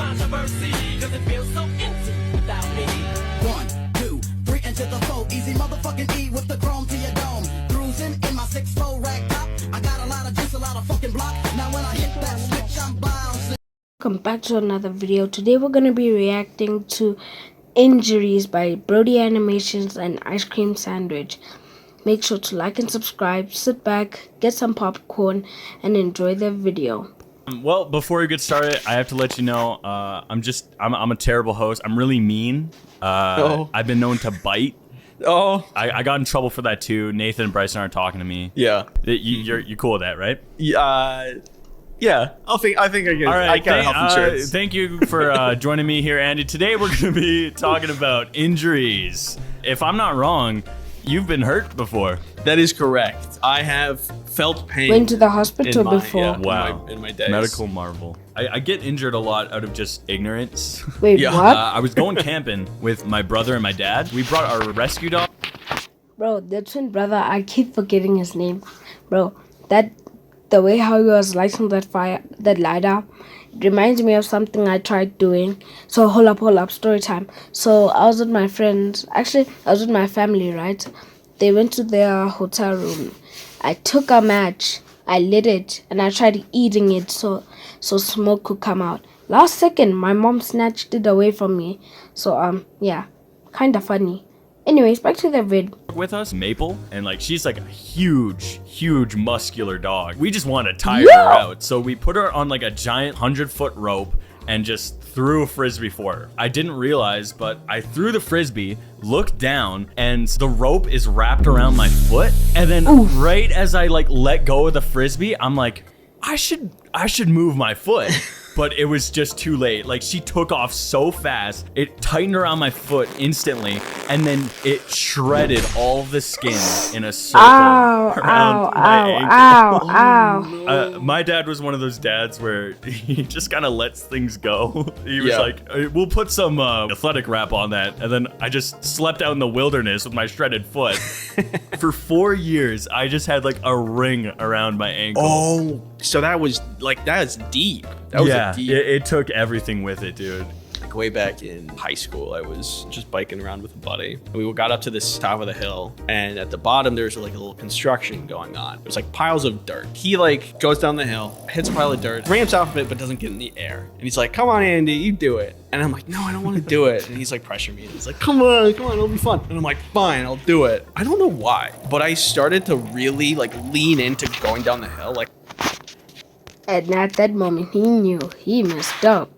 controversy, cause it feels so empty without me. 1, 2, 3 into the 4. Easy motherfucking E with the chrome to your dome. Cruising in my 6'4" rag top. I got a lot of juice, a lot of fucking block. Now when I hit that switch, I'm bouncing. Welcome back to another video. Today we're going to be reacting to Injuries by Brody Animations and Ice Cream Sandwich. Make sure to like and subscribe, sit back, get some popcorn, and enjoy the video. Well, before we get started, I have to let you know, I'm a terrible host. I'm really mean. I've been known to bite. I got in trouble for that too. Nathan and Bryson aren't talking to me. Yeah. You're cool with that, right? Yeah. I think I get. All right. I got health insurance. Thank you for joining me here, Andy. Today we're going to be talking about injuries. If I'm not wrong, you've been hurt before. That is correct. I have felt pain. Went to the hospital before. Yeah, Wow. In my days. Medical marvel. I get injured a lot out of just ignorance. Wait, Yeah. what? I was going camping with my brother and my dad. We brought our rescue dog. Bro, the twin brother, I keep forgetting his name. Bro, the way how he was lighting that lighter, it reminds me of something I tried doing. So hold up, story time. So I was with my friends, actually I was with my family, right? They went to their hotel room. I took a match, I lit it, and I tried eating it so smoke could come out. Last second, my mom snatched it away from me. So yeah, kind of funny. Anyways, back to the vid. With us, Maple, and like she's like a huge muscular dog. We just want to tire her out, so we put her on like a giant 100-foot rope and just threw a frisbee for her. I didn't realize, but I threw the frisbee, looked down, and the rope is wrapped around my foot. And then right as I like let go of the frisbee, I'm like, I should move my foot. But it was just too late. Like, she took off so fast, it tightened around my foot instantly, and then it shredded all the skin in a circle around my ankle. My dad was one of those dads where he just kind of lets things go. He was like, we'll put some athletic wrap on that, and then I just slept out in the wilderness with my shredded foot. For 4 years, I just had like a ring around my ankle. Oh, so that was like, that is deep. That was deep. It took everything with it, dude. Like way back in high school, I was just biking around with a buddy. And we got up to this top of the hill, and at the bottom there's like a little construction going on. There's like piles of dirt. He like goes down the hill, hits a pile of dirt, ramps off of it, but doesn't get in the air. And he's like, "Come on, Andy, you do it." And I'm like, "No, I don't want to do it." And he's like pressuring me. And he's like, come on, it'll be fun. And I'm like, "Fine, I'll do it." I don't know why, but I started to really like lean into going down the hill. Like, And at that moment, he knew he messed up.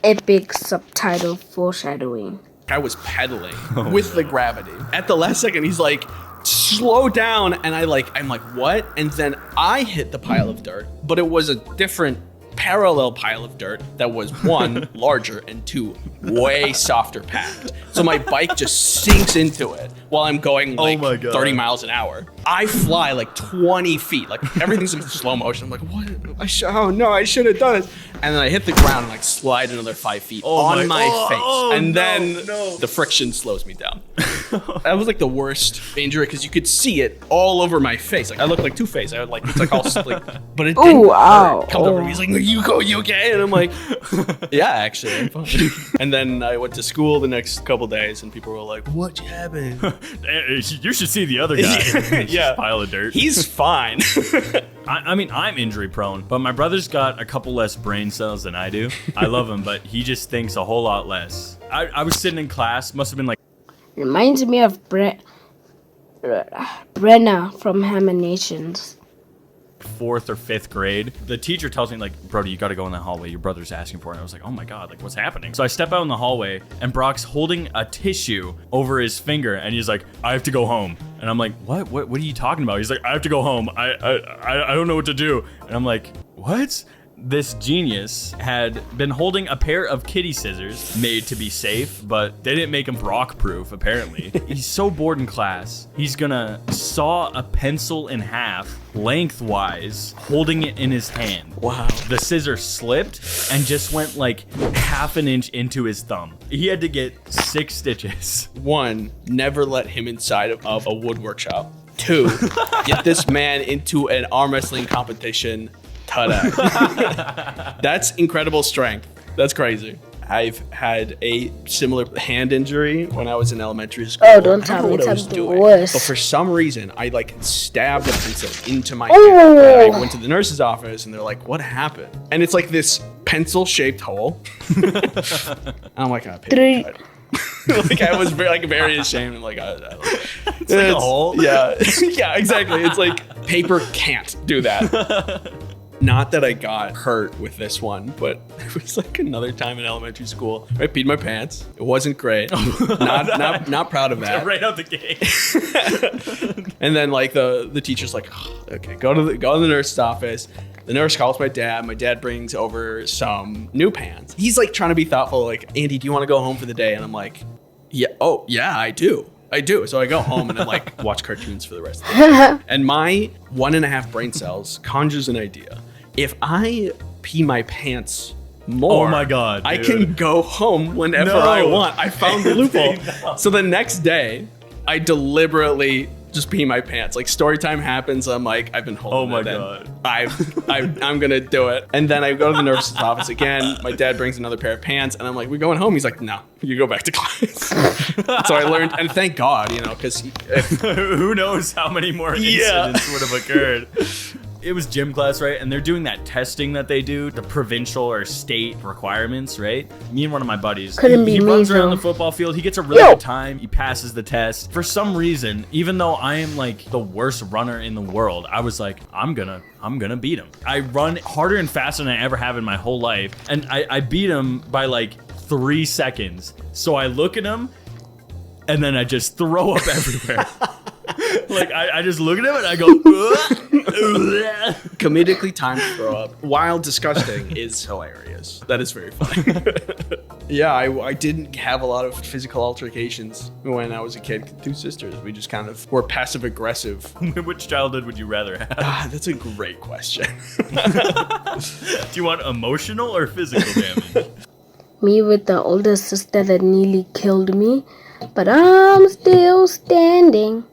Epic subtitle foreshadowing. I was pedaling with the gravity. At the last second, he's like, slow down. And I'm like, what? And then I hit the pile of dirt, but it was a different parallel pile of dirt that was one, larger, and two, way softer packed. So my bike just sinks into it while I'm going like 30 miles an hour. I fly like 20 feet, like everything's in slow motion. I'm like, what? Oh no, I should have done it. And then I hit the ground and like slide another 5 feet on my face. And then the friction slows me down. That was like the worst injury because you could see it all over my face. Like I looked like Two-Face. I would like, it's like all like, but it didn't hurt. Comes over to me, he's like, you okay? And I'm like, yeah, actually, I'm fine. And then I went to school the next couple days and people were like, what happened? You should see the other guy. Yeah. Pile of dirt. He's fine. I mean, I'm injury prone, but my brother's got a couple less brain cells than I do. I love him, but he just thinks a whole lot less. I was sitting in class, must have been like... Reminds me of Brenna from Hammer Nations. 4th or 5th grade. The teacher tells me like, Brody, you got to go in the hallway. Your brother's asking for it. And I was like, oh my God, like what's happening? So I step out in the hallway and Brock's holding a tissue over his finger and he's like, I have to go home. And I'm like, what are you talking about? He's like, I have to go home. I don't know what to do. And I'm like, what? This genius had been holding a pair of kitty scissors made to be safe, but they didn't make him Brock-proof, apparently. He's so bored in class, he's gonna saw a pencil in half lengthwise, holding it in his hand. Wow. The scissor slipped and just went like half an inch into his thumb. He had to get 6 stitches. 1, never let him inside of a wood workshop. 2, get this man into an arm wrestling competition. Ta-da. That's incredible strength. That's crazy. I've had a similar hand injury when I was in elementary school. Oh, don't I tell know me what I was something doing, worse. But for some reason, I like stabbed a pencil into my Oh. hand. And I went to the nurse's office and they're like, "What happened?" And it's like this pencil-shaped hole. And I'm like, "I paid Three. like I was very ashamed. And like, It's like a hole. Yeah, yeah, exactly. It's like paper can't do that. Not that I got hurt with this one, but it was like another time in elementary school. I peed my pants. It wasn't great. Not proud of that. Right out the gate. And then like the teacher's like, "Oh, okay, go to the nurse's office." The nurse calls my dad. My dad brings over some new pants. He's like trying to be thoughtful, like, "Andy, do you want to go home for the day?" And I'm like, "Yeah, oh yeah, I do. So I go home and then like watch cartoons for the rest of the day. And my 1.5 brain cells conjures an idea. If I pee my pants more, Oh my God, I dude. can go home whenever No. I want. I found the loophole. No. So the next day, I deliberately just pee my pants. Like story time happens, I'm like, I've been holding Oh my it in. God. I'm gonna do it. And then I go to the nurse's office again. My dad brings another pair of pants, and I'm like, "We're going home." He's like, "No, you go back to class." So I learned, and thank God, because Who knows how many more Yeah. incidents would have occurred. It was gym class, right? And they're doing that testing that they do, the provincial or state requirements, right? Me and one of my buddies, Couldn't be he me, runs around though. the football field. He gets a really Yo. good time. He passes the test. For some reason, even though I am like the worst runner in the world, I was like, I'm gonna beat him. I run harder and faster than I ever have in my whole life. And I beat him by like 3 seconds. So I look at him and then I just throw up everywhere. Like I just look at him and I go, comedically timed throw up, while disgusting, is hilarious. That is very funny. Yeah, I didn't have a lot of physical altercations when I was a kid with 2 sisters. We just kind of were passive aggressive. Which childhood would you rather have? That's a great question. Do you want emotional or physical damage? Me with the older sister that nearly killed me, but I'm still standing.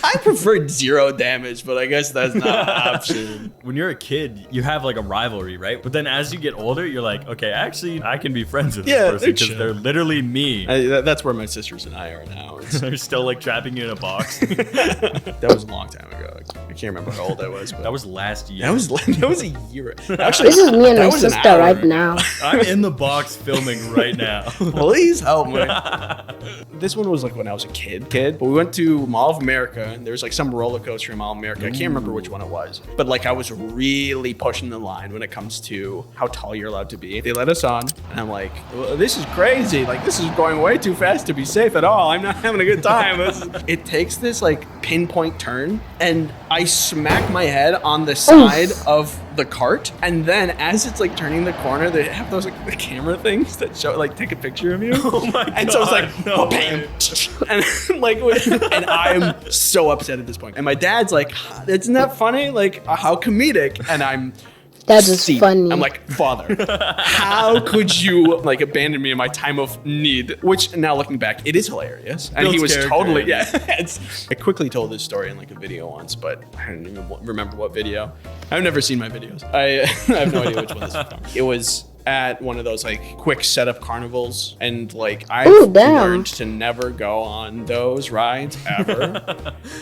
I preferred 0 damage, but I guess that's not an option. When you're a kid, you have like a rivalry, right? But then as you get older, you're like, okay, actually, I can be friends with this Yeah, person they're because chill. they're literally me. That's where my sisters and I are now. They're still like trapping you in a box. That was a long time ago. I can't remember how old I was, but That was last year. that was a year. Actually, This is me and that my was an sister hour right ago. now. I'm in the box filming right now. Please help me. This one was like when I was a kid, but we went to Mall of America, and there's like some roller coaster in Mall of America. I can't remember which one it was, but like I was really pushing the line when it comes to how tall you're allowed to be. They let us on, and I'm like, well, this is crazy. Like this is going way too fast to be safe at all. I'm not having a good time. It takes this like pinpoint turn, and I smack my head on the side of the cart, and then as it's like turning the corner, they have those like the camera things that show like take a picture of you. Oh my And so it's like, God, no oh, bam, and like, and I'm so upset at this point. And my dad's like, isn't that funny? Like, how comedic? And I'm. That is seething. funny. I'm like, Father, how could you like abandon me in my time of need? Which now looking back, it is hilarious, and he Builds was character, totally yeah. I quickly told this story in like a video once, but I don't even remember what video. I've never seen my videos. I have no idea which one this is from. It was at one of those like quick setup carnivals, and like I've Ooh, damn. learned to never go on those rides ever.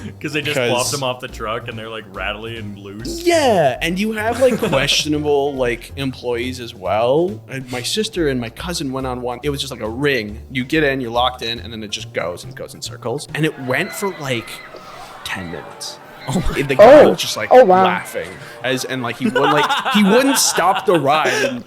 Because they just 'Cause- plopped them off the truck and they're like rattly and loose. Yeah, and you have like questionable like employees as well. And my sister and my cousin went on one. It was just like a ring. You get in, you're locked in, and then it just goes in circles. And it went for like 10 minutes. The guy Oh. was just like Oh, wow. laughing and like he wouldn't stop the ride. And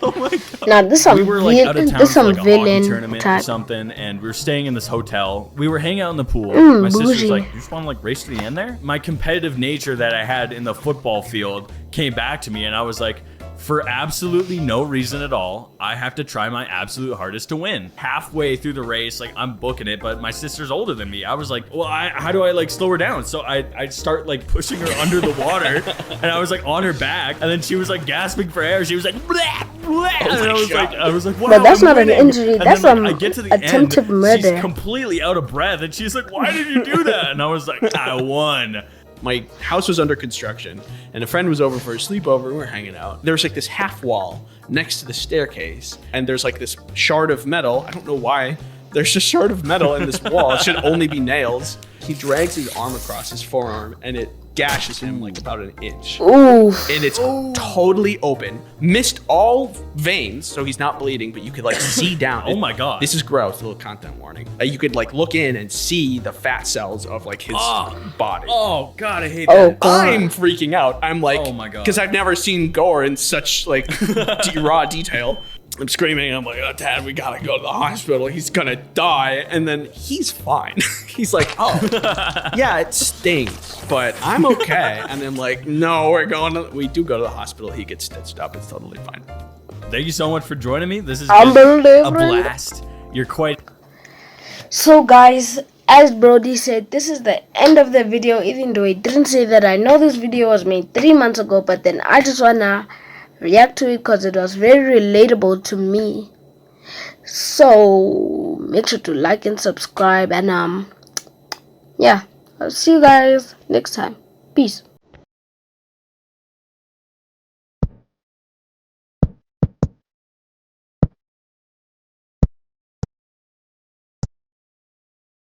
Now this some We were like out of town this for some like a hockey villain tournament or type. something, and we were staying in this hotel. We were hanging out in the pool. My sister's bougie. like, "You just want to like race to the end there?" My competitive nature that I had in the football field came back to me, and I was like, for absolutely no reason at all, I have to try my absolute hardest to win. Halfway through the race, like I'm booking it, but my sister's older than me. I was like, well, how do I like slow her down? So I start like pushing her under the water, and I was like on her back, and then she was like gasping for air. She was like, blah, blah, and I was like, wow, But that's I'm not an winning. injury, And that's then, like, some I get to the attempted end, murder. She's completely out of breath, and she's like, why did you do that? And I was like, I won. my house was under construction, and a friend was over for a sleepover. We were hanging out. There was like this half wall next to the staircase, and there's like this shard of metal. I don't know why. There's a shard of metal in this wall. It should only be nails. He drags his arm across his forearm, and it gashes him like about an inch. Oof. And it's totally open. Missed all veins, so he's not bleeding, but you could like see down. Oh my God. This is gross. A little content warning. You could like look in and see the fat cells of like his body. Oh God, I hate Oh, that. God. I'm freaking out. I'm like, Oh my God. because I've never seen gore in such like raw detail. I'm screaming. I'm like, oh, Dad, we gotta go to the hospital. He's gonna die. And then he's fine. He's like, oh, yeah, it stings, but I'm okay. And I'm like, no, we do go to the hospital. He gets stitched up. It's totally fine. Thank you so much for joining me. This has been Unbelievable. a blast. You're quite. So guys, as Brody said, this is the end of the video, even though he didn't say that. I know this video was made 3 months ago, but then I just wanna react to it because it was very relatable to me. So make sure to like and subscribe, and yeah, I'll see you guys next time. Peace.